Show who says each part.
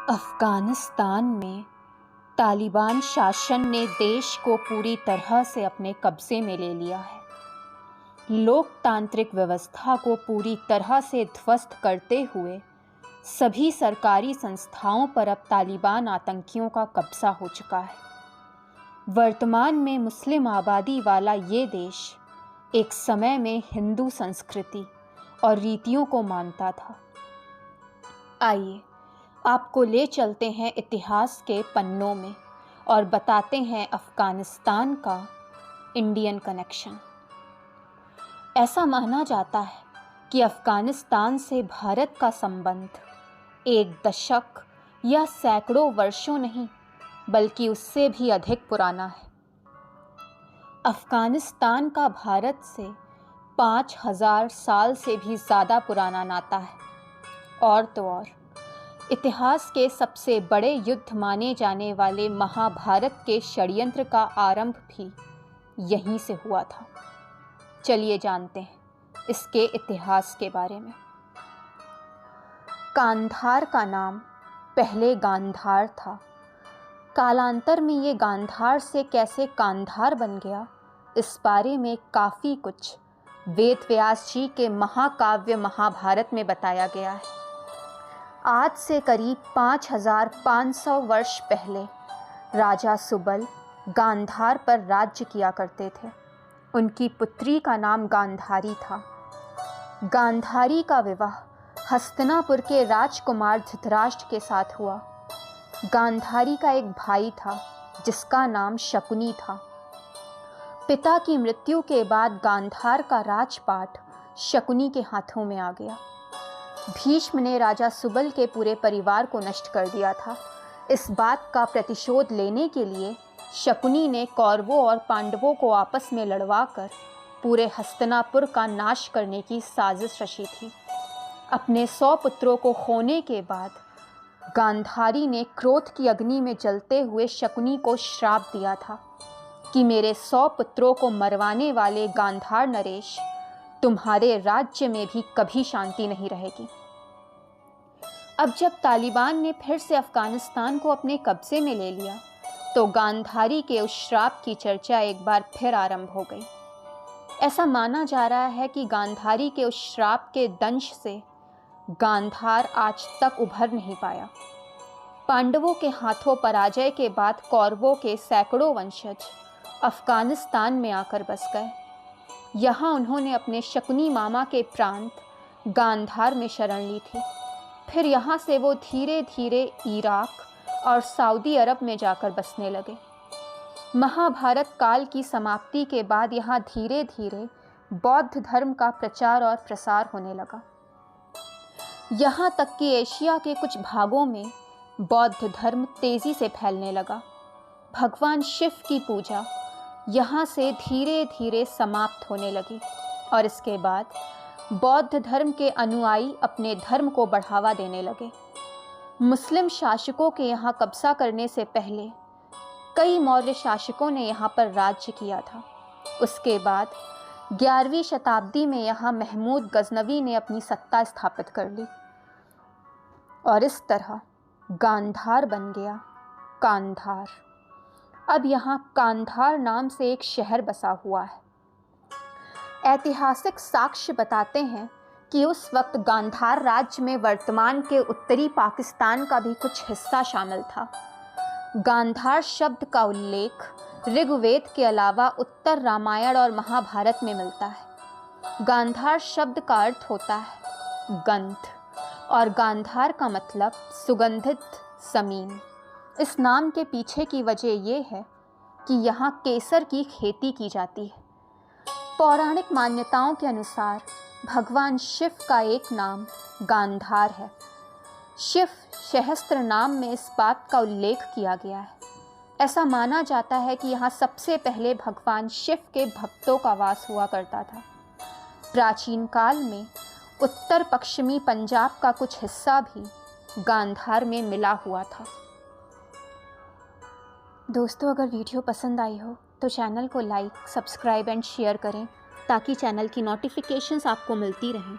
Speaker 1: अफ़गानिस्तान में तालिबान शासन ने देश को पूरी तरह से अपने कब्ज़े में ले लिया है। लोकतांत्रिक व्यवस्था को पूरी तरह से ध्वस्त करते हुए सभी सरकारी संस्थाओं पर अब तालिबान आतंकियों का कब्ज़ा हो चुका है। वर्तमान में मुस्लिम आबादी वाला ये देश एक समय में हिंदू संस्कृति और रीतियों को मानता था। आइए आपको ले चलते हैं इतिहास के पन्नों में और बताते हैं अफ़गानिस्तान का इंडियन कनेक्शन। ऐसा माना जाता है कि अफ़गानिस्तान से भारत का संबंध एक दशक या सैकड़ों वर्षों नहीं बल्कि उससे भी अधिक पुराना है। अफ़गानिस्तान का भारत से 5000 साल से भी ज़्यादा पुराना नाता है। और तो और इतिहास के सबसे बड़े युद्ध माने जाने वाले महाभारत के षड्यंत्र का आरंभ भी यहीं से हुआ था। चलिए जानते हैं इसके इतिहास के बारे में। कांधार का नाम पहले गांधार था। कालांतर में ये गांधार से कैसे कांधार बन गया, इस बारे में काफ़ी कुछ वेद व्यास जी के महाकाव्य महाभारत में बताया गया है। आज से करीब 5500 वर्ष पहले राजा सुबल गांधार पर राज्य किया करते थे। उनकी पुत्री का नाम गांधारी था। गांधारी का विवाह हस्तिनापुर के राजकुमार धृतराष्ट्र के साथ हुआ। गांधारी का एक भाई था जिसका नाम शकुनी था। पिता की मृत्यु के बाद गांधार का राजपाट शकुनी के हाथों में आ गया। भीष्म ने राजा सुबल के पूरे परिवार को नष्ट कर दिया था। इस बात का प्रतिशोध लेने के लिए शकुनी ने कौरवों और पांडवों को आपस में लड़वाकर पूरे हस्तिनापुर का नाश करने की साजिश रची थी। अपने 100 पुत्रों को खोने के बाद गांधारी ने क्रोध की अग्नि में जलते हुए शकुनी को श्राप दिया था कि मेरे 100 पुत्रों को मरवाने वाले गांधार नरेश, तुम्हारे राज्य में भी कभी शांति नहीं रहेगी। अब जब तालिबान ने फिर से अफ़गानिस्तान को अपने कब्ज़े में ले लिया तो गांधारी के उस श्राप की चर्चा एक बार फिर आरंभ हो गई। ऐसा माना जा रहा है कि गांधारी के उस श्राप के दंश से गांधार आज तक उभर नहीं पाया। पांडवों के हाथों पराजय के बाद कौरवों के सैकड़ों वंशज अफ़गानिस्तान में आकर बस गए। यहाँ उन्होंने अपने शकुनी मामा के प्रांत गांधार में शरण ली थी। फिर यहाँ से वो धीरे धीरे इराक और सऊदी अरब में जाकर बसने लगे। महाभारत काल की समाप्ति के बाद यहाँ धीरे धीरे बौद्ध धर्म का प्रचार और प्रसार होने लगा। यहाँ तक कि एशिया के कुछ भागों में बौद्ध धर्म तेज़ी से फैलने लगा। भगवान शिव की पूजा यहाँ से धीरे धीरे समाप्त होने लगी और इसके बाद बौद्ध धर्म के अनुयायी अपने धर्म को बढ़ावा देने लगे। मुस्लिम शासकों के यहाँ कब्जा करने से पहले कई मौर्य शासकों ने यहाँ पर राज्य किया था। उसके बाद 11वीं शताब्दी में यहाँ महमूद गजनवी ने अपनी सत्ता स्थापित कर ली और इस तरह गांधार बन गया कांधार। अब यहाँ कांधार नाम से एक शहर बसा हुआ है। ऐतिहासिक साक्ष्य बताते हैं कि उस वक्त गांधार राज्य में वर्तमान के उत्तरी पाकिस्तान का भी कुछ हिस्सा शामिल था। गांधार शब्द का उल्लेख ऋग्वेद के अलावा उत्तर रामायण और महाभारत में मिलता है। गांधार शब्द का अर्थ होता है गंध और गांधार का मतलब सुगंधित ज़मीन। इस नाम के पीछे की वजह यह है कि यहाँ केसर की खेती की जाती है। पौराणिक मान्यताओं के अनुसार भगवान शिव का एक नाम गांधार है। शिव सहस्त्र नाम में इस बात का उल्लेख किया गया है। ऐसा माना जाता है कि यहाँ सबसे पहले भगवान शिव के भक्तों का वास हुआ करता था। प्राचीन काल में उत्तर पश्चिमी पंजाब का कुछ हिस्सा भी गांधार में मिला हुआ था। दोस्तों, अगर वीडियो पसंद आई हो तो चैनल को लाइक, सब्सक्राइब एंड शेयर करें ताकि चैनल की नोटिफिकेशंस आपको मिलती रहें।